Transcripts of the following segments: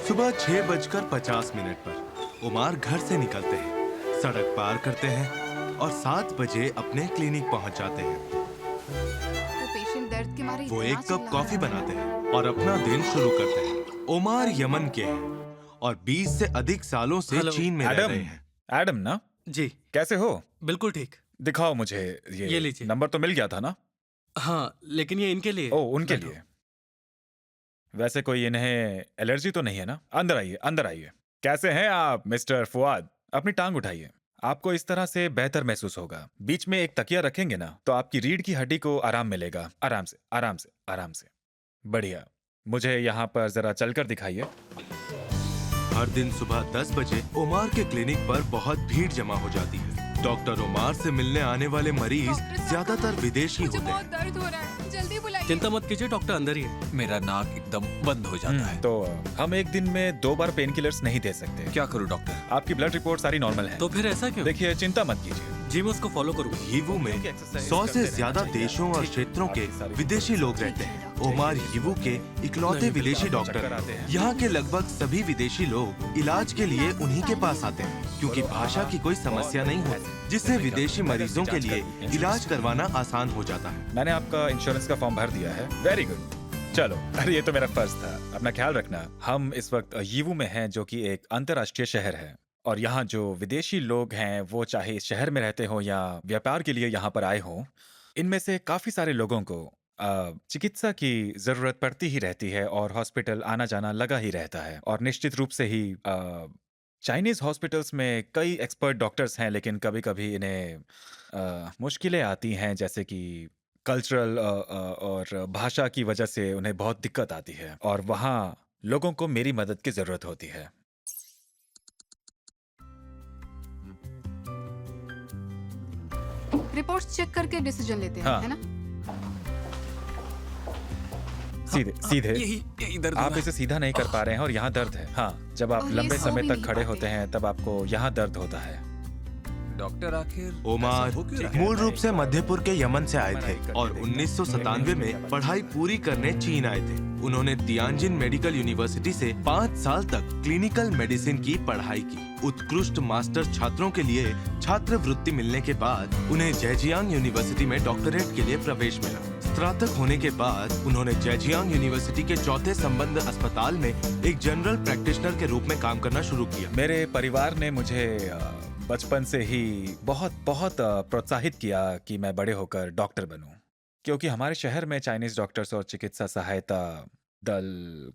सुबह 6:50 पर उमार घर से निकलते हैं, सड़क पार करते हैं और 7 बजे अपने क्लिनिक पहुंच जाते हैं। वो पेशेंट दर्द के मारे वो इतना एक कप चिल्ला कॉफी रहा है। बनाते हैं और अपना दिन शुरू करते हैं। उमार यमन के हैं और 20 से अधिक सालों से हेलो, चीन में रह एडम, रहे हैं। एडम ना, जी कैसे हो? बिल्कुल ठीक। दिखाओ मुझे ये लीजिए। नंबर तो मिल गया था ना? हाँ, लेकिन ये इनके लिए। ओ, उनके बैठो। लिए। वैसे कोई इन्हें एलर्जी तो नहीं है ना? अंदर आइए, अंदर आइए। कैसे हैं आप मिस्टर फुआद? अपनी टांग उठाइए। आपको इस तरह से बेहतर महसूस होगा। बीच में एक तकिया रखेंगे ना, तो आपकी रीढ़ की हड्डी को आराम मिलेगा। आराम से, आराम से, आराम से। बढ़िया। मुझे यहाँ पर जरा चलकर दिखाइए। हर दिन सुबह 10 बजे उमार के क्लिनिक पर बहुत भीड़ जमा हो जाती है। डॉक्टर उमार से मिलने आने वाले मरीज डॉक्टर साहब, ज्यादातर विदेशी मुझे होते बहुत हैं। दर्द हो रहा है, जल्दी बुलाइए। चिंता मत कीजिए, डॉक्टर अंदर ही है। मेरा नाक एकदम बंद हो जाता है। तो हम एक दिन में 2 बार पेन किलर्स नहीं दे सकते। क्या करूं डॉक्टर? आपकी ब्लड रिपोर्ट सारी नॉर्मल है। तो फिर ऐसा क्यों? देखिए, चिंता मत कीजिए। जी मैं उसको फॉलो करूंगा। यीवू में 100 से ज्यादा देशों और क्षेत्रों के विदेशी लोग रहते हैं। उमार यीवू के इकलौते नहीं, विदेशी बिल्कुल, डॉक्टर चक्कर आते हैं। यहाँ के लगभग सभी विदेशी लोग इलाज के लिए उन्हीं के पास आते हैं, क्योंकि भाषा की कोई समस्या नहीं होती, जिससे विदेशी मरीजों के लिए इलाज करवाना आसान हो जाता है। मैंने आपका इंश्योरेंस का फॉर्म भर दिया है। Very good. चलो, अरे ये तो मेरा फर्ज था। अपना ख्याल रखना। हम इस वक्त यीवू में हैं, जो कि एक अंतर्राष्ट्रीय शहर है, और यहाँ जो विदेशी लोग हैं, वो चाहे इस शहर में रहते हो या व्यापार के लिए यहाँ पर आए हों, इनमें से काफी सारे लोगों को चिकित्सा की जरूरत पड़ती ही रहती है और हॉस्पिटल आना जाना लगा ही रहता है। और निश्चित रूप से ही चाइनीज हॉस्पिटल्स में कई एक्सपर्ट डॉक्टर्स हैं, लेकिन कभी कभी इन्हें मुश्किलें आती हैं, जैसे कि कल्चरल और भाषा की वजह से उन्हें बहुत दिक्कत आती है, और वहाँ लोगों को मेरी मदद की जरूरत होती है। रिपोर्ट्स चेक करके डिसीजन लेते हैं, हाँ। है ना? सीधे सीधे। यही दर्द आप हुआ है। इसे सीधा नहीं कर पा रहे हैं और यहाँ दर्द है। हाँ, जब आप और ये लंबे सो समय भी तक नहीं खड़े पाते। होते हैं, तब आपको यहाँ दर्द होता है। डॉक्टर आखिर उमार ऐसा हो क्यों रहा है? मूल रूप से मध्यपुर के यमन से आए थे और 1997 में पढ़ाई पूरी करने चीन आए थे। उन्होंने तियानजिन मेडिकल यूनिवर्सिटी से 5 साल तक क्लिनिकल मेडिसिन की पढ़ाई की। उत्कृष्ट मास्टर छात्रों के लिए छात्रवृत्ति मिलने के बाद उन्हें जेजियांग यूनिवर्सिटी में डॉक्टरेट के लिए प्रवेश मिला। स्नातक होने के बाद उन्होंने जेजियांग यूनिवर्सिटी के चौथे संबंध अस्पताल में एक जनरल प्रैक्टिशनर के रूप में काम करना शुरू किया। मेरे परिवार ने मुझे बचपन से ही बहुत बहुत प्रोत्साहित किया कि मैं बड़े होकर डॉक्टर बनूं, क्योंकि हमारे शहर में चाइनीज डॉक्टर्स और चिकित्सा सहायता दल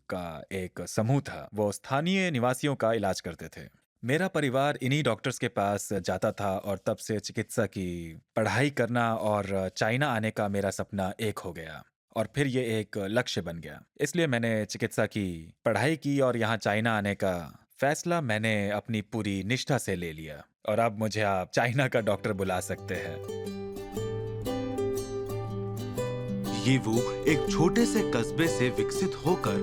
का एक समूह था। वो स्थानीय निवासियों का इलाज करते थे। मेरा परिवार इन्हीं डॉक्टर्स के पास जाता था, और तब से चिकित्सा की पढ़ाई करना और चाइना आने का मेरा सपना एक हो गया, और फिर ये एक लक्ष्य बन गया। इसलिए मैंने चिकित्सा की पढ़ाई की और यहाँ चाइना आने का फैसला मैंने अपनी पूरी निष्ठा से ले लिया, और अब मुझे आप चाइना का डॉक्टर बुला सकते हैं। यीवू एक छोटे से कस्बे से विकसित होकर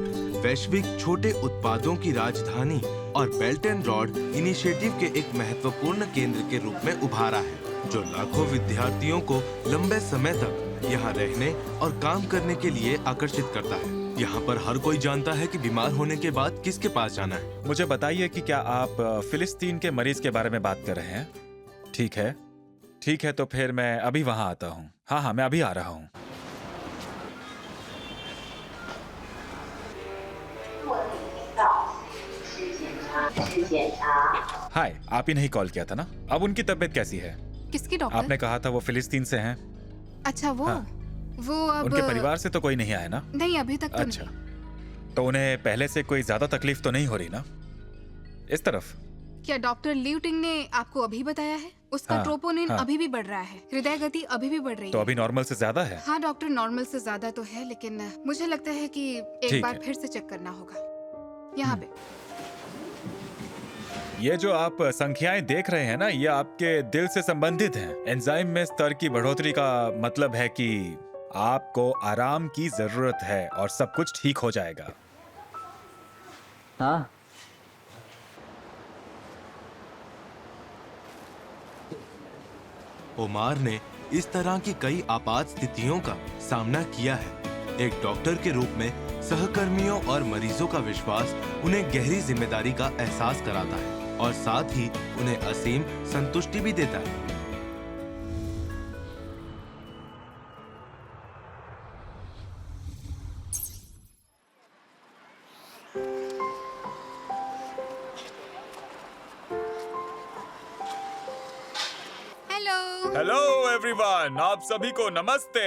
वैश्विक छोटे उत्पादों की राजधानी और बेल्ट एंड रॉड इनिशिएटिव के एक महत्वपूर्ण केंद्र के रूप में उभारा है, जो लाखों विद्यार्थियों को लंबे समय तक यहाँ रहने और काम करने के लिए आकर्षित करता है। यहाँ पर हर कोई जानता है कि बीमार होने के बाद किसके पास जाना है। मुझे बताइए कि क्या आप फिलिस्तीन के मरीज के बारे में बात कर रहे हैं? ठीक है, ठीक है, तो फिर मैं अभी वहां आता हूँ। हाँ हाँ, मैं अभी आ रहा हूँ। हाय, आप ही नहीं कॉल किया था ना? अब उनकी तबीयत कैसी है? किसकी डॉक्टर? आपने कहा था वो फिलिस्तीन से हैं। अच्छा, वो हाँ। वो अब उनके परिवार से तो कोई नहीं आया ना? नहीं, अभी तक तो अच्छा, नहीं। तो उन्हें पहले से कोई ज्यादा तकलीफ तो नहीं हो रही ना? इस तरफ? क्या डॉक्टर लिu टिंग ने आपको अभी बताया है? उसका हाँ, ट्रोपोनिन हाँ। अभी भी बढ़ रहा है, हृदय गति अभी भी बढ़ रही तो है। अभी नॉर्मल से ज्यादा है? हाँ डॉक्टर, नॉर्मल से ज्यादा तो है, लेकिन मुझे लगता है कि एक ठीक बार है। फिर से चेक करना होगा यहाँ पे। ये जो आप संख्याएं देख रहे हैं ना, ये आपके दिल से संबंधित हैं। एंजाइम में स्तर की बढ़ोतरी का मतलब है कि आपको आराम की जरूरत है और सब कुछ ठीक हो जाएगा। हाँ, उमार ने इस तरह की कई आपात स्थितियों का सामना किया है, एक डॉक्टर के रूप में सहकर्मियों और मरीजों का विश्वास उन्हें गहरी जिम्मेदारी का एहसास कराता है और साथ ही उन्हें असीम संतुष्टि भी देता है। हेलो। हेलो एवरीवन, आप सभी को नमस्ते।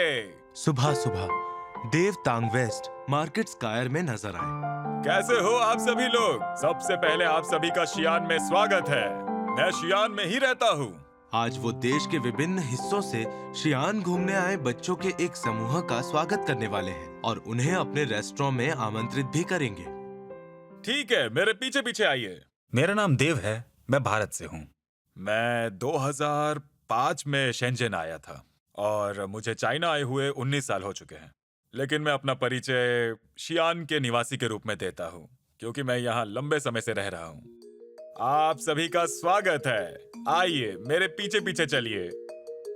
सुबह सुबह देव तांगवेस्ट मार्केट स्क्वायर में नजर आए। कैसे हो आप सभी लोग? सबसे पहले आप सभी का शियान में स्वागत है। मैं शियान में ही रहता हूँ। आज वो देश के विभिन्न हिस्सों से शियान घूमने आए बच्चों के एक समूह का स्वागत करने वाले हैं और उन्हें अपने रेस्टोरेंट में आमंत्रित भी करेंगे। ठीक है, मेरे पीछे पीछे आइए। मेरा नाम देव है, मैं भारत से हूँ। मैं 2005 में शेंजन आया था और मुझे चाइना आए हुए 19 साल हो चुके हैं। लेकिन मैं अपना परिचय शियान के निवासी के रूप में देता हूँ क्योंकि मैं यहाँ लंबे समय से रह रहा हूँ। आप सभी का स्वागत है। आइए मेरे पीछे पीछे चलिए।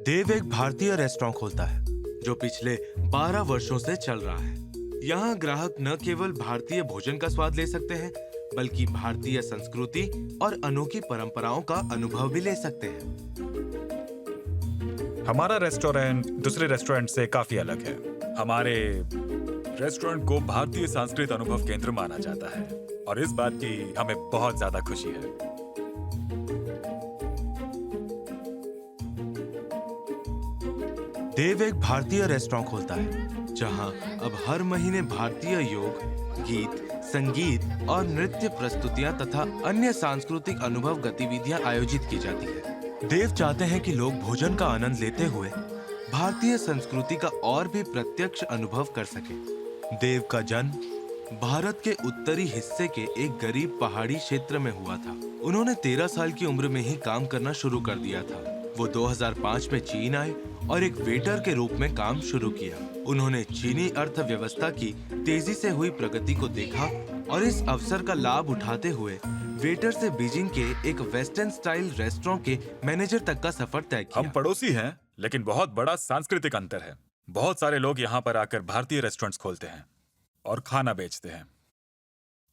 देव एक भारतीय रेस्टोरेंट खोलता है जो पिछले 12 वर्षों से चल रहा है। यहाँ ग्राहक न केवल भारतीय भोजन का स्वाद ले सकते हैं बल्कि भारतीय संस्कृति और अनोखी परंपराओं का अनुभव भी ले सकते हैं। हमारा रेस्टोरेंट दूसरे रेस्टोरेंट से काफी अलग है। हमारे रेस्टोरेंट को भारतीय सांस्कृतिक अनुभव केंद्र माना जाता है और इस बात की हमें बहुत ज्यादा खुशी है। देव एक भारतीय रेस्टोरेंट खोलता है जहां अब हर महीने भारतीय योग, गीत, संगीत और नृत्य प्रस्तुतियां तथा अन्य सांस्कृतिक अनुभव गतिविधियां आयोजित की जाती है। देव चाहते हैं कि लोग भोजन का आनंद लेते हुए भारतीय संस्कृति का और भी प्रत्यक्ष अनुभव कर सके। देव का जन्म भारत के उत्तरी हिस्से के एक गरीब पहाड़ी क्षेत्र में हुआ था। उन्होंने 13 साल की उम्र में ही काम करना शुरू कर दिया था। वो 2005 में चीन आए और एक वेटर के रूप में काम शुरू किया। उन्होंने चीनी अर्थव्यवस्था की तेजी से हुई प्रगति को देखा और इस अवसर का लाभ उठाते हुए वेटर से बीजिंग के एक वेस्टर्न स्टाइल रेस्टोरेंट के मैनेजर तक का सफर तय किया। हम पड़ोसी हैं, लेकिन बहुत बड़ा सांस्कृतिक अंतर है। बहुत सारे लोग यहाँ पर आकर भारतीय रेस्टोरेंट्स खोलते हैं और खाना बेचते हैं।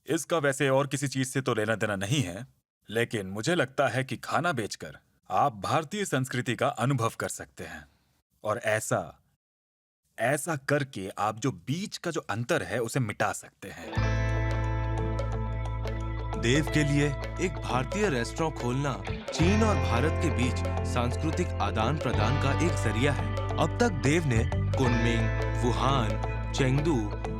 इसका वैसे और किसी चीज से तो लेना देना नहीं है, लेकिन मुझे लगता है कि खाना बेचकर आप भारतीय संस्कृति का अनुभव कर सकते हैं और ऐसा करके आप जो बीच का जो अंतर है उसे मिटा सकते हैं। देव के लिए एक भारतीय रेस्टोरेंट खोलना चीन और भारत के बीच सांस्कृतिक आदान प्रदान का एक जरिया है। अब तक देव ने कुनमिंग, वुहान, चेंगडू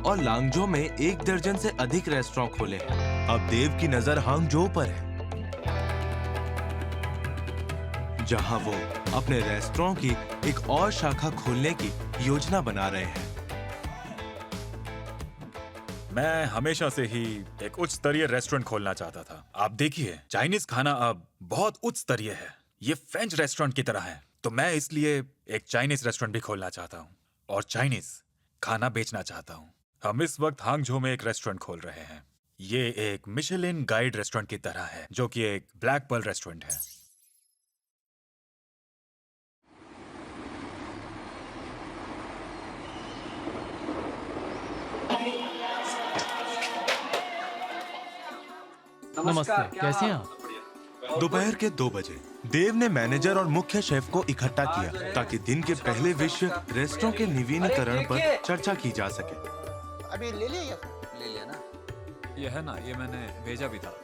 और लांगझो में 1 दर्जन से अधिक रेस्टोरेंट खोले हैं। अब देव की नजर हांगझो पर है, जहां वो अपने रेस्टोरेंट की एक और शाखा खोलने की योजना बना रहे हैं। मैं हमेशा से ही एक उच्च स्तरीय रेस्टोरेंट खोलना चाहता था। आप देखिए, चाइनीज खाना अब बहुत उच्च स्तरीय है। ये फ्रेंच रेस्टोरेंट की तरह है। तो मैं इसलिए एक चाइनीज रेस्टोरेंट भी खोलना चाहता हूँ और चाइनीज खाना बेचना चाहता हूँ। हम इस वक्त हांगझो में एक रेस्टोरेंट खोल रहे हैं। ये एक मिशेलिन गाइड रेस्टोरेंट की तरह है, जो कि एक ब्लैक पर्ल रेस्टोरेंट है। नमस्कार, कैसे हैं आप? दोपहर के 2 बजे देव ने मैनेजर और मुख्य शेफ को इकट्ठा किया ताकि दिन के पहले विश्व रेस्टोरेंट के नवीनीकरण पर चर्चा की जा सके। अभी ले लिया ये है ना, ये मैंने भेजा भी था।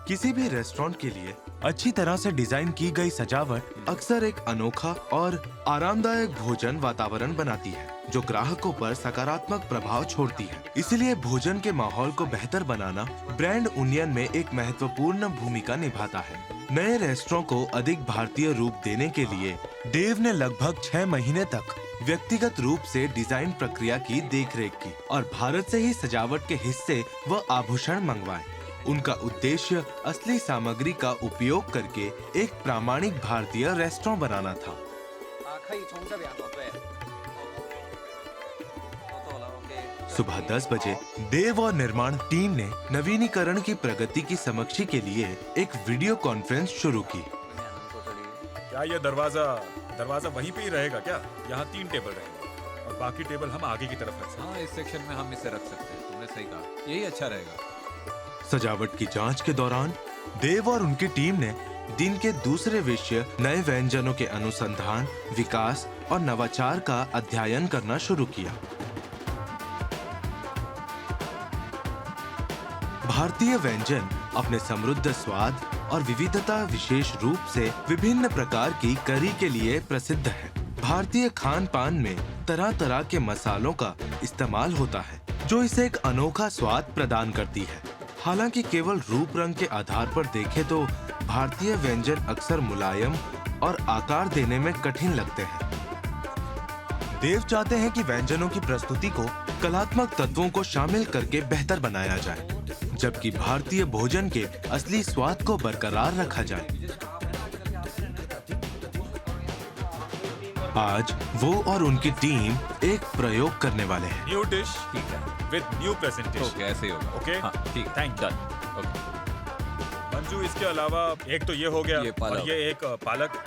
किसी भी रेस्टोरेंट के लिए अच्छी तरह से डिजाइन की गई सजावट अक्सर एक अनोखा और आरामदायक भोजन वातावरण बनाती है जो ग्राहकों पर सकारात्मक प्रभाव छोड़ती है। इसलिए भोजन के माहौल को बेहतर बनाना ब्रांड उन्नयन में एक महत्वपूर्ण भूमिका निभाता है। नए रेस्टोरेंट को अधिक भारतीय रूप देने के लिए देव ने लगभग 6 महीने तक व्यक्तिगत रूप से डिजाइन प्रक्रिया की देखरेख की और भारत से ही सजावट के हिस्से व आभूषण मंगवाए। उनका उद्देश्य असली सामग्री का उपयोग करके एक प्रामाणिक भारतीय रेस्टोरेंट बनाना था। सुबह 10 बजे देव और निर्माण टीम ने नवीनीकरण की प्रगति की समीक्षा के लिए एक वीडियो कॉन्फ्रेंस शुरू की। क्या ये दरवाजा वहीं पे ही रहेगा क्या? यहाँ 3 टेबल रहेंगे। और बाकी टेबल हम आगे की तरफ रख सकते हाँ, इस सेक्शन में हम इसे रख सकते हैं। तुमने सही कहा, यही अच्छा रहेगा। सजावट की जांच के दौरान देव और उनकी टीम ने दिन के दूसरे विषय नए व्यंजनों के अनुसंधान, विकास और नवाचार का अध्ययन करना शुरू किया। भारतीय व्यंजन अपने समृद्ध स्वाद और विविधता विशेष रूप से विभिन्न प्रकार की करी के लिए प्रसिद्ध है। भारतीय खान पान में तरह तरह के मसालों का इस्तेमाल होता है जो इसे एक अनोखा स्वाद प्रदान करती है। हालांकि केवल रूप रंग के आधार पर देखें तो भारतीय व्यंजन अक्सर मुलायम और आकार देने में कठिन लगते हैं। देव चाहते हैं कि व्यंजनों की प्रस्तुति को कलात्मक तत्वों को शामिल करके बेहतर बनाया जाए, जबकि भारतीय भोजन के असली स्वाद को बरकरार रखा जाए। आज वो और उनकी टीम एक प्रयोग करने वाले हैं। न्यू डिश ठीक है, विद न्यू प्रेजेंटेशन। तो कैसे होगा? ओके हाँ, ठीक है, थैंक यू। ओके। मंजू, इसके अलावा एक तो ये हो गया ये पालक। और ये एक पालक।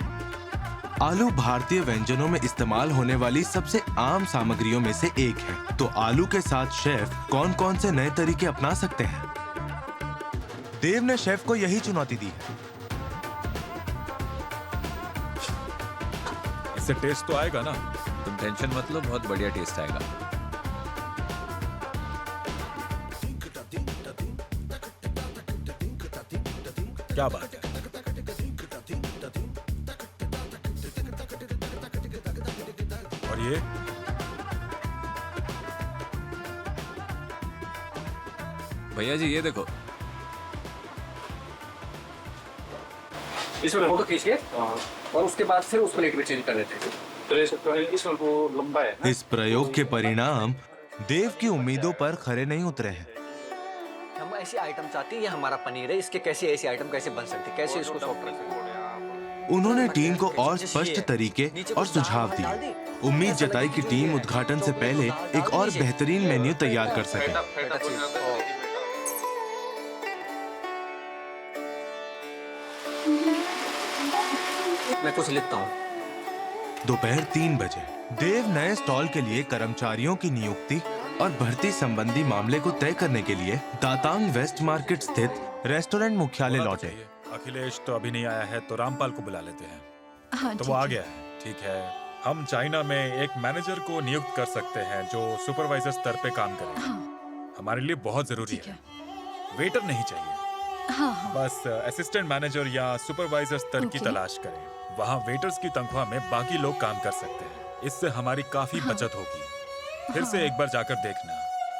आलू भारतीय व्यंजनों में इस्तेमाल होने वाली सबसे आम सामग्रियों में से एक है, तो आलू के साथ शेफ कौन-कौन से नए तरीके अपना सकते हैं? देव ने शेफ को यही चुनौती दी है। इससे टेस्ट तो आएगा ना? तुम टेंशन मत लो, बहुत बढ़िया टेस्ट आएगा। क्या बात है। और ये भैया जी, ये देखो। इसमें फोटो खींच के और उसके बाद फिर उस प्लेट में चेंज कर देते हैं। तो इसमें वो लंबा है ना? इस प्रयोग के परिणाम देव की उम्मीदों पर खरे नहीं उतरे हैं। हम ऐसी आइटम चाहते हैं, ये हमारा पनीर है, इसके कैसे ऐसी आइटम कैसे बन सकती है, कैसे इसको सॉफ्ट कर सकते हैं। उन्होंने टीम को और स्पष्ट तरीके और सुझाव दिए। उम्मीद जताई कि टीम उद्घाटन से पहले एक और बेहतरीन मेन्यू तैयार कर सके। मैं कुछ लिखता हूँ। दोपहर 3 बजे देव नए स्टॉल के लिए कर्मचारियों की नियुक्ति और भर्ती संबंधी मामले को तय करने के लिए दातांग वेस्ट मार्केट स्थित रेस्टोरेंट मुख्यालय लौटे। अखिलेश तो अभी नहीं आया है, तो रामपाल को बुला लेते हैं। हाँ, तो वो आ गया है। ठीक है, हम चाइना में एक मैनेजर को नियुक्त कर सकते हैं जो सुपरवाइजर स्तर पे काम करे। हाँ, हमारे लिए बहुत जरूरी ठीक है। है। वेटर नहीं चाहिए, हाँ, हाँ, बस असिस्टेंट मैनेजर या सुपरवाइजर स्तर की ओके। तलाश करें। वहाँ वेटर्स की तनख्वाह में बाकी लोग काम कर सकते हैं। इससे हमारी काफी बचत होगी। फिर से एक बार जाकर देखना,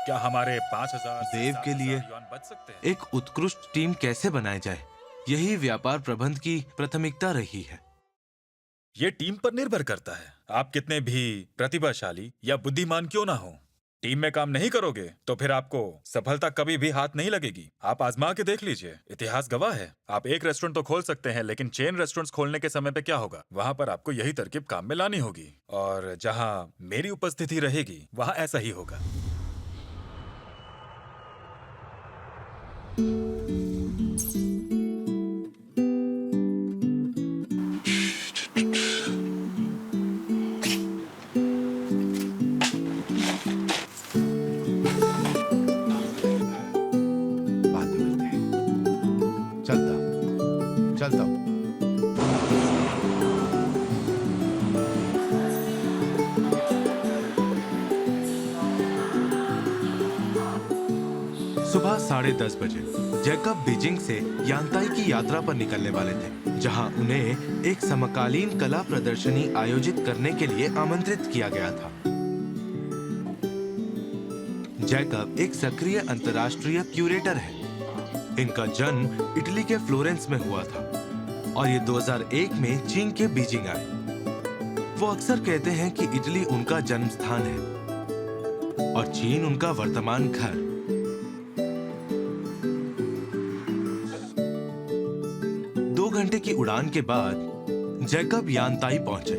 क्या हमारे 5,000 से देव के 7,000 लिए युआन बच सकते हैं। एक उत्कृष्ट टीम कैसे बनाई जाए, यही व्यापार प्रबंध की प्राथमिकता रही है। ये टीम पर निर्भर करता है। आप कितने भी प्रतिभाशाली या बुद्धिमान क्यों ना हो, टीम में काम नहीं करोगे तो फिर आपको सफलता कभी भी हाथ नहीं लगेगी। आप आजमा के देख लीजिए, इतिहास गवाह है। आप एक रेस्टोरेंट तो खोल सकते हैं, लेकिन चेन रेस्टोरेंट्स खोलने के समय पे क्या होगा? वहां पर आपको यही तरकीब काम में लानी होगी, और जहां मेरी उपस्थिति रहेगी वहां ऐसा ही होगा। बात करते हैं। चलता चलता हूँ। सुबह 10:30 बजे जैकब बीजिंग से यांताई की यात्रा पर निकलने वाले थे, जहां उन्हें एक समकालीन कला प्रदर्शनी आयोजित करने के लिए आमंत्रित किया गया था। जैकब एक सक्रिय अंतर्राष्ट्रीय क्यूरेटर है। इनका जन्म इटली के फ्लोरेंस में हुआ था और ये 2001 में चीन के बीजिंग आए। वो अक्सर कहते हैं कि इटली उनका जन्म स्थान है और चीन उनका वर्तमान घर। घंटे की उड़ान के बाद जैकब यांताई पहुंचे।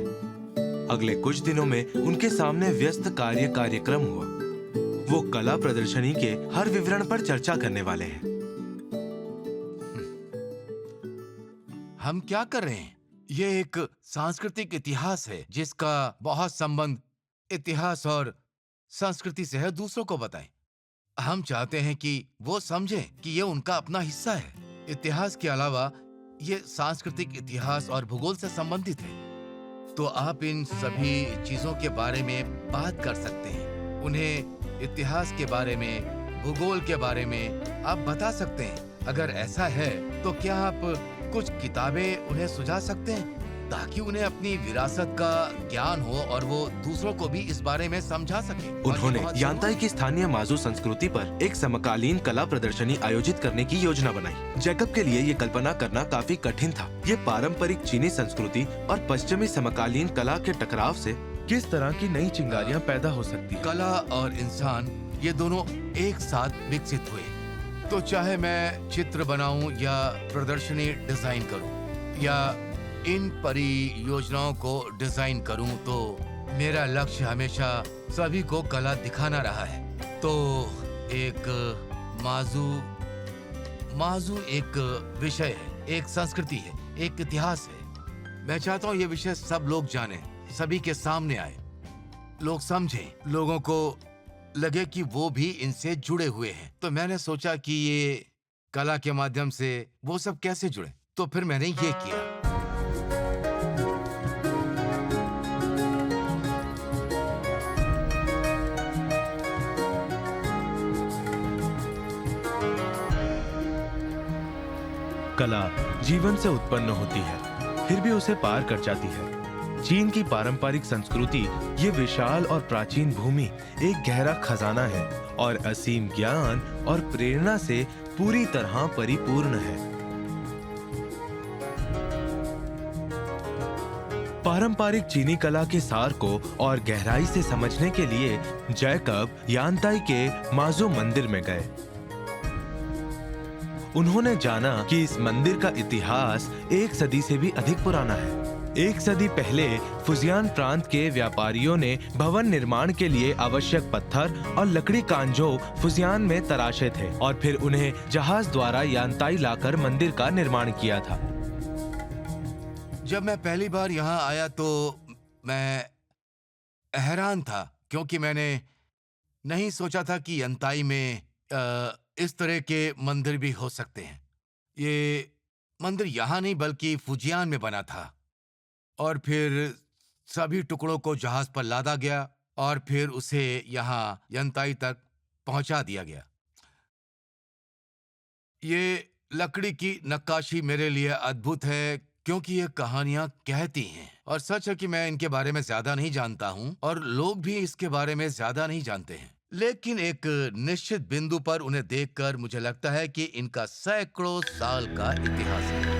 अगले कुछ दिनों में उनके सामने व्यस्त कार्यक्रम हुआ। वो कला प्रदर्शनी के हर विवरण पर चर्चा करने वाले हैं। हम क्या कर रहे हैं? ये एक सांस्कृतिक इतिहास है जिसका बहुत संबंध इतिहास और संस्कृति से है, दूसरों को बताएं। हम चाहते हैं कि वो समझें कि ये उनका अपना हिस्सा है। इतिहास के अलावा ये सांस्कृतिक इतिहास और भूगोल से संबंधित है। तो आप इन सभी चीजों के बारे में बात कर सकते हैं। उन्हें इतिहास के बारे में, भूगोल के बारे में आप बता सकते हैं। अगर ऐसा है तो क्या आप कुछ किताबें उन्हें सुझा सकते हैं ताकि उन्हें अपनी विरासत का ज्ञान हो और वो दूसरों को भी इस बारे में समझा सके। उन्होंने यांताई की स्थानीय माजू संस्कृति पर एक समकालीन कला प्रदर्शनी आयोजित करने की योजना बनाई। जैकब के लिए ये कल्पना करना काफी कठिन था। ये पारंपरिक चीनी संस्कृति और पश्चिमी समकालीन कला के टकराव से किस तरह की नई चिंगारियां पैदा हो सकती हैं। कला और इंसान ये दोनों एक साथ विकसित हुए। तो चाहे मैं चित्र बनाऊं या प्रदर्शनी डिजाइन करूं या इन परियोजनाओं को डिजाइन करूं, तो मेरा लक्ष्य हमेशा सभी को कला दिखाना रहा है। तो एक माजू एक विषय है, एक संस्कृति है, एक इतिहास है। मैं चाहता हूं ये विषय सब लोग जाने, सभी के सामने आए, लोग समझें, लोगों को लगे कि वो भी इनसे जुड़े हुए हैं। तो मैंने सोचा कि ये कला के माध्यम से वो सब कैसे जुड़े, तो फिर मैंने ये किया। कला जीवन से उत्पन्न होती है, फिर भी उसे पार कर जाती है। चीन की पारंपरिक संस्कृति ये विशाल और प्राचीन भूमि एक गहरा खजाना है और असीम ज्ञान और प्रेरणा से पूरी तरह परिपूर्ण है। पारंपरिक चीनी कला के सार को और गहराई से समझने के लिए जैकब यांताई के माजो मंदिर में गए। उन्होंने जाना कि इस मंदिर का इतिहास 1 सदी से भी अधिक पुराना है। 1 सदी पहले फुजियान प्रांत के व्यापारियों ने भवन निर्माण के लिए आवश्यक पत्थर और लकड़ी कांजो फुजियान में तराशे थे और फिर उन्हें जहाज द्वारा यांताई लाकर मंदिर का निर्माण किया था। जब मैं पहली बार यहाँ आया तो मैं हैरान था, क्योंकि मैंने नहीं सोचा था कि यांताई में इस तरह के मंदिर भी हो सकते हैं। ये मंदिर यहाँ नहीं बल्कि फुजियान में बना था और फिर सभी टुकड़ों को जहाज पर लादा गया और फिर उसे यहाँ यांताई तक पहुंचा दिया गया। ये लकड़ी की नक्काशी मेरे लिए अद्भुत है, क्योंकि ये कहानियां कहती हैं और सच है कि मैं इनके बारे में ज्यादा नहीं जानता हूं और लोग भी इसके बारे में ज्यादा नहीं जानते हैं। लेकिन एक निश्चित बिंदु पर उन्हें देखकर मुझे लगता है कि इनका सैकड़ों साल का इतिहास है।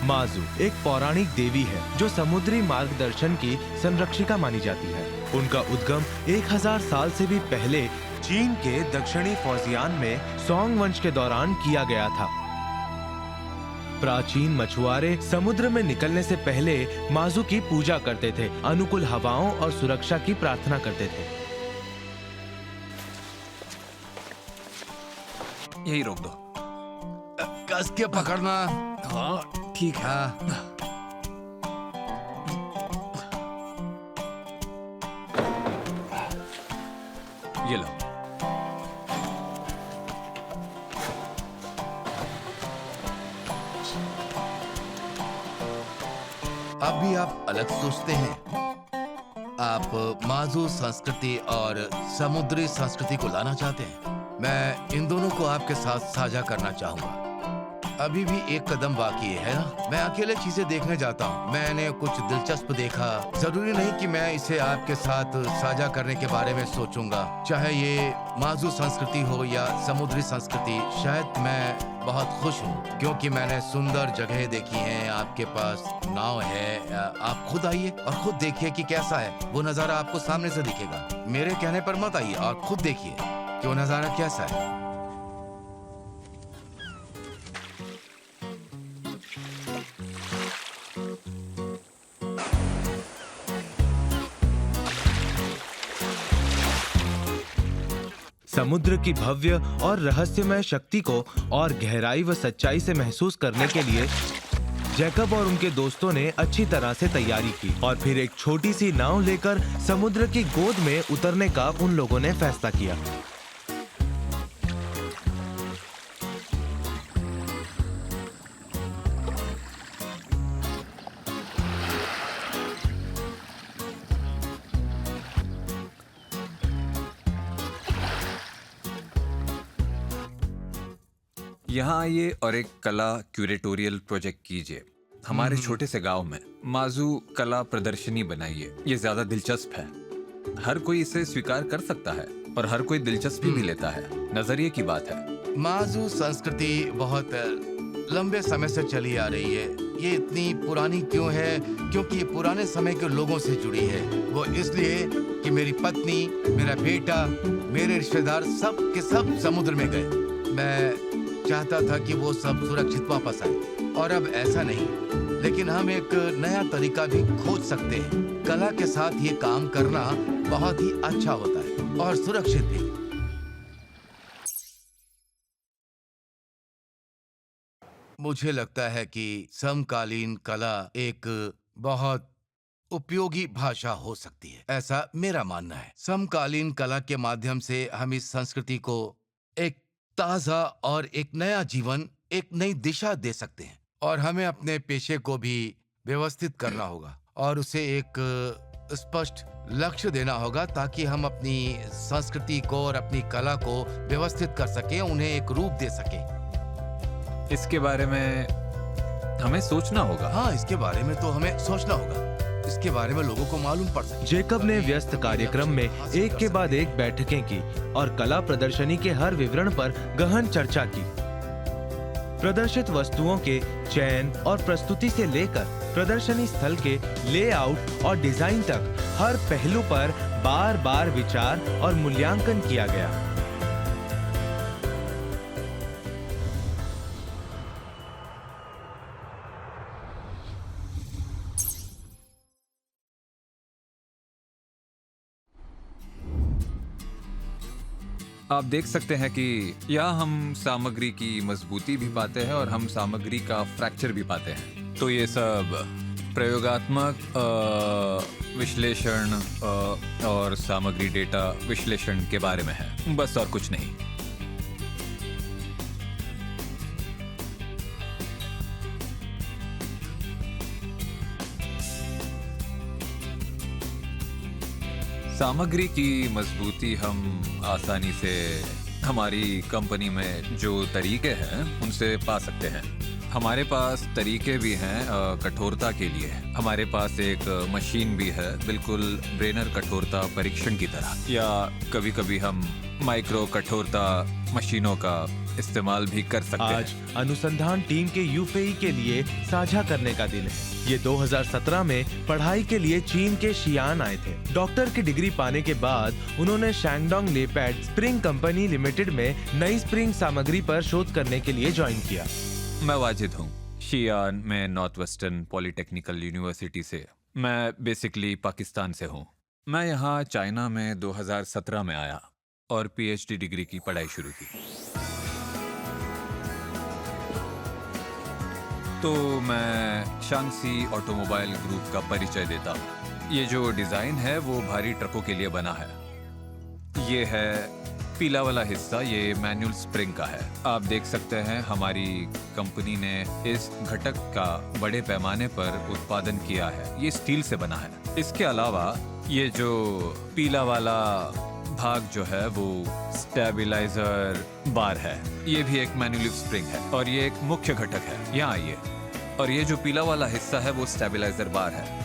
माजू एक पौराणिक देवी है जो समुद्री मार्गदर्शन की संरक्षिका मानी जाती है। उनका उद्गम 1000 साल से भी पहले चीन के दक्षिणी फौजियान में सोंग वंश के दौरान किया गया था। प्राचीन मछुआरे समुद्र में निकलने से पहले माजू की पूजा करते थे, अनुकूल हवाओं और सुरक्षा की प्रार्थना करते थे। यही रोक दो। कस के पकड़ना। हाँ ठीक है। ये लो। अब भी आप अलग सोचते हैं। आप माजू संस्कृति और समुद्री संस्कृति को लाना चाहते हैं। मैं इन दोनों को आपके साथ साझा करना चाहूंगा। अभी भी एक कदम बाकी है ना। मैं अकेले चीजें देखने जाता हूँ। मैंने कुछ दिलचस्प देखा। जरूरी नहीं कि मैं इसे आपके साथ साझा करने के बारे में सोचूंगा, चाहे ये माजू संस्कृति हो या समुद्री संस्कृति। शायद मैं बहुत खुश हूँ क्योंकि मैंने सुंदर जगह देखी हैं। आपके पास नाव है, आप खुद आइए और खुद देखिए कि कैसा है। वो नजारा आपको सामने से दिखेगा। मेरे कहने पर मत आइए और खुद देखिए कि वो नजारा कैसा है। समुद्र की भव्य और रहस्यमय शक्ति को और गहराई व सच्चाई से महसूस करने के लिए जैकब और उनके दोस्तों ने अच्छी तरह से तैयारी की और फिर एक छोटी सी नाव लेकर समुद्र की गोद में उतरने का उन लोगों ने फैसला किया। यहाँ आइए और एक कला क्यूरेटोरियल प्रोजेक्ट कीजिए हमारे छोटे से गांव में। माजू कला प्रदर्शनी बनाइए। ये ज्यादा दिलचस्प है। हर कोई इसे स्वीकार कर सकता है और हर कोई दिलचस्पी भी लेता है। नजरिए की बात है। माजू संस्कृति बहुत लंबे समय से चली आ रही है। ये इतनी पुरानी क्यों है? क्योंकि ये पुराने समय के लोगों से जुड़ी है। वो इसलिए कि मेरी पत्नी, मेरा बेटा, मेरे रिश्तेदार सब के सब समुद्र में गए। मैं चाहता था कि वो सब सुरक्षित वापस आए, और अब ऐसा नहीं। लेकिन हम एक नया तरीका भी खोज सकते हैं। कला के साथ ये काम करना बहुत ही अच्छा होता है और सुरक्षित भी। मुझे लगता है कि समकालीन कला एक बहुत उपयोगी भाषा हो सकती है, ऐसा मेरा मानना है। समकालीन कला के माध्यम से हम इस संस्कृति को एक ताजा और एक नया जीवन, एक नई दिशा दे सकते हैं। और हमें अपने पेशे को भी व्यवस्थित करना होगा और उसे एक स्पष्ट लक्ष्य देना होगा, ताकि हम अपनी संस्कृति को और अपनी कला को व्यवस्थित कर सकें, उन्हें एक रूप दे सकें। इसके बारे में हमें सोचना होगा। हाँ, इसके बारे में तो हमें सोचना होगा। इसके बारे में लोगों को मालूम पड़ सके। जैकब ने व्यस्त कार्यक्रम में एक के बाद एक बैठकें की और कला प्रदर्शनी के हर विवरण पर गहन चर्चा की। प्रदर्शित वस्तुओं के चयन और प्रस्तुति से लेकर प्रदर्शनी स्थल के लेआउट और डिजाइन तक हर पहलू पर बार बार विचार और मूल्यांकन किया गया। आप देख सकते हैं कि यहाँ हम सामग्री की मजबूती भी पाते हैं और हम सामग्री का फ्रैक्चर भी पाते हैं। तो ये सब प्रयोगात्मक विश्लेषण और सामग्री डेटा विश्लेषण के बारे में है, बस और कुछ नहीं। सामग्री की मजबूती हम आसानी से हमारी कंपनी में जो तरीके हैं उनसे पा सकते हैं। हमारे पास तरीके भी हैं कठोरता के लिए। हमारे पास एक मशीन भी है, बिल्कुल ब्रेनर कठोरता परीक्षण की तरह। या कभी कभी हम माइक्रो कठोरता मशीनों का इस्तेमाल भी कर सकते हैं। आज अनुसंधान टीम के यूफेई के लिए साझा करने का दिन है। ये 2017 में पढ़ाई के लिए चीन के शियान आए थे। डॉक्टर की डिग्री पाने के बाद उन्होंने शैंगडोंग लेपैड स्प्रिंग कंपनी लिमिटेड में नई स्प्रिंग सामग्री पर शोध करने के लिए ज्वाइन किया। मैं वाजिद हूँ, शियान में नॉर्थ वेस्टर्न पॉलिटेक्निकल यूनिवर्सिटी से। मैं बेसिकली पाकिस्तान से हूँ। मैं यहाँ चाइना में 2017 में आया और पीएचडी डिग्री की पढ़ाई शुरू की। तो मैं शांगसी ऑटोमोबाइल ग्रुप का परिचय देता हूँ। ये जो डिज़ाइन है वो भारी ट्रकों के लिए बना है। ये है पीला वाला हिस्सा, ये मैनुअल स्प्रिंग का है। आप देख सकते हैं हमारी कंपनी ने इस घटक का बड़े पैमाने पर उत्पादन किया है। ये स्टील से बना है। इसके अलावा ये जो पीला वाला भाग जो है वो स्टेबलाइजर बार है। ये भी एक मैनुअल स्प्रिंग है और ये एक मुख्य घटक है। यहाँ आइए। और ये जो पीला वाला हिस्सा है वो स्टेबलाइजर बार है।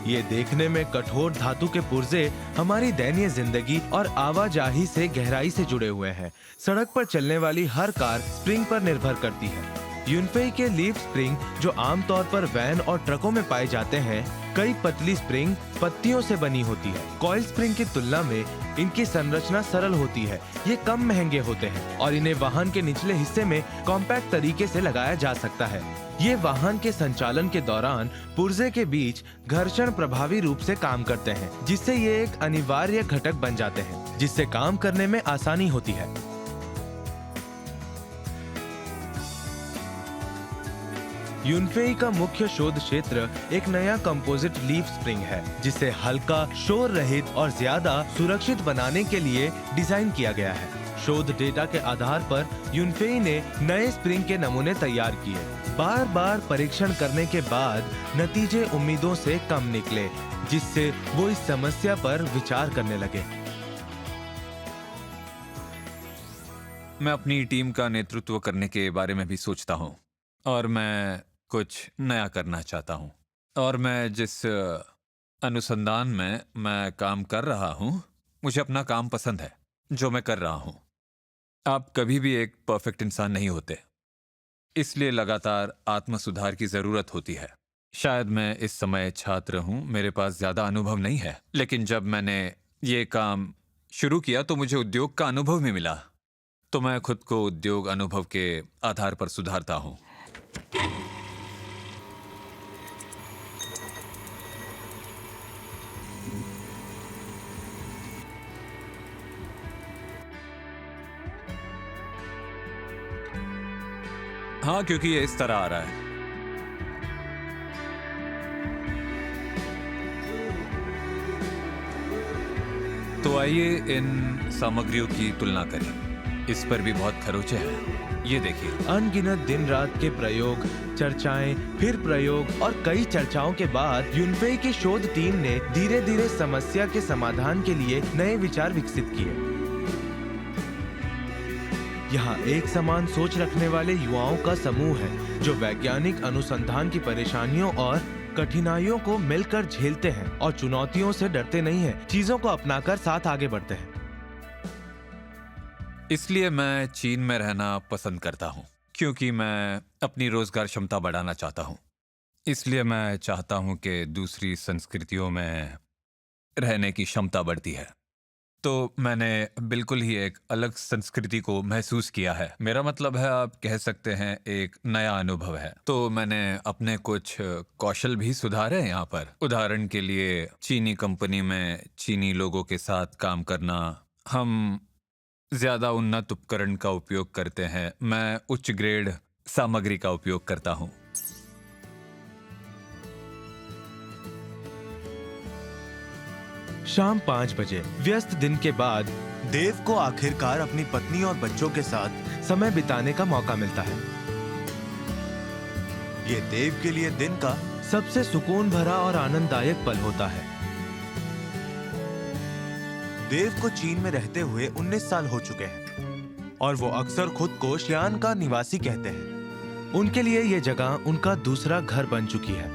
ये देखने में कठोर धातु के पुर्जे हमारी दैनिक जिंदगी और आवाजाही से गहराई से जुड़े हुए हैं। सड़क पर चलने वाली हर कार स्प्रिंग पर निर्भर करती है। यूनफेई के लीफ स्प्रिंग जो आमतौर पर वैन और ट्रकों में पाए जाते हैं, कई पतली स्प्रिंग पत्तियों से बनी होती है। कॉइल स्प्रिंग की तुलना में इनकी संरचना सरल होती है। ये कम महंगे होते हैं और इन्हें वाहन के निचले हिस्से में कॉम्पैक्ट तरीके से लगाया जा सकता है। ये वाहन के संचालन के दौरान पुर्जे के बीच घर्षण प्रभावी रूप से काम करते हैं, जिससे ये एक अनिवार्य घटक बन जाते हैं, जिससे काम करने में आसानी होती है। यूनफेई का मुख्य शोध क्षेत्र एक नया कंपोजिट लीफ स्प्रिंग है, जिसे हल्का, शोर रहित और ज्यादा सुरक्षित बनाने के लिए डिजाइन किया गया है। शोध डेटा के आधार पर यूनफेई ने नए स्प्रिंग के नमूने तैयार किए। बार बार परीक्षण करने के बाद नतीजे उम्मीदों से कम निकले, जिससे वो इस समस्या पर विचार करने लगे। मैं अपनी टीम का नेतृत्व करने के बारे में भी सोचता हूँ और मैं कुछ नया करना चाहता हूँ। और मैं जिस अनुसंधान में मैं काम कर रहा हूँ, मुझे अपना काम पसंद है जो मैं कर रहा हूँ। आप कभी भी एक परफेक्ट इंसान नहीं होते, इसलिए लगातार आत्म सुधार की जरूरत होती है। शायद मैं इस समय छात्र हूँ, मेरे पास ज्यादा अनुभव नहीं है, लेकिन जब मैंने ये काम शुरू किया तो मुझे उद्योग का अनुभव भी मिला, तो मैं खुद को उद्योग अनुभव के आधार पर सुधारता हूँ। हाँ, क्योंकि ये इस तरह आ रहा है। तो आइए इन सामग्रियों की तुलना करें। इस पर भी बहुत खरोचे हैं। ये देखिए, अनगिनत दिन रात के प्रयोग, चर्चाएं, फिर प्रयोग और कई चर्चाओं के बाद यूनफेई की शोध टीम ने धीरे धीरे समस्या के समाधान के लिए नए विचार विकसित किए। यहाँ एक समान सोच रखने वाले युवाओं का समूह है, जो वैज्ञानिक अनुसंधान की परेशानियों और कठिनाइयों को मिलकर झेलते हैं और चुनौतियों से डरते नहीं हैं, चीजों को अपनाकर साथ आगे बढ़ते हैं। इसलिए मैं चीन में रहना पसंद करता हूँ, क्योंकि मैं अपनी रोजगार क्षमता बढ़ाना चाहता हूँ। इसलिए मैं चाहता हूँ कि दूसरी संस्कृतियों में रहने की क्षमता बढ़ती है। तो मैंने बिल्कुल ही एक अलग संस्कृति को महसूस किया है। मेरा मतलब है, आप कह सकते हैं, एक नया अनुभव है। तो मैंने अपने कुछ कौशल भी सुधारे हैं यहाँ पर। उदाहरण के लिए, चीनी कंपनी में चीनी लोगों के साथ काम करना। हम ज्यादा उन्नत उपकरण का उपयोग करते हैं। मैं उच्च ग्रेड सामग्री का उपयोग करता हूँ। शाम 5 बजे व्यस्त दिन के बाद देव को आखिरकार अपनी पत्नी और बच्चों के साथ समय बिताने का मौका मिलता है। ये देव के लिए दिन का सबसे सुकून भरा और आनंददायक पल होता है। देव को चीन में रहते हुए 19 साल हो चुके हैं और वो अक्सर खुद को शियान का निवासी कहते हैं। उनके लिए ये जगह उनका दूसरा घर बन चुकी है।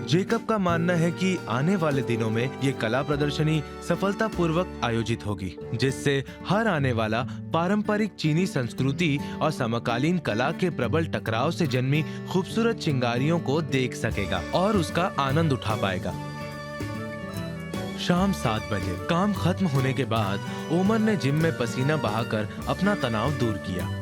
जेकब का मानना है कि आने वाले दिनों में ये कला प्रदर्शनी सफलतापूर्वक आयोजित होगी, जिससे हर आने वाला पारंपरिक चीनी संस्कृति और समकालीन कला के प्रबल टकराव से जन्मी खूबसूरत चिंगारियों को देख सकेगा और उसका आनंद उठा पाएगा। शाम 7 बजे काम खत्म होने के बाद ओमर ने जिम में पसीना बहाकर अपना तनाव दूर किया।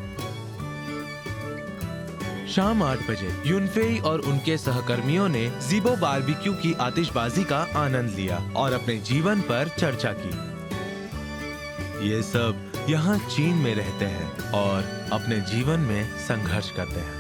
शाम 8 बजे यूनफेई और उनके सहकर्मियों ने ज़िबो बारबेक्यू की आतिशबाजी का आनंद लिया और अपने जीवन पर चर्चा की। ये सब यहाँ चीन में रहते हैं और अपने जीवन में संघर्ष करते हैं।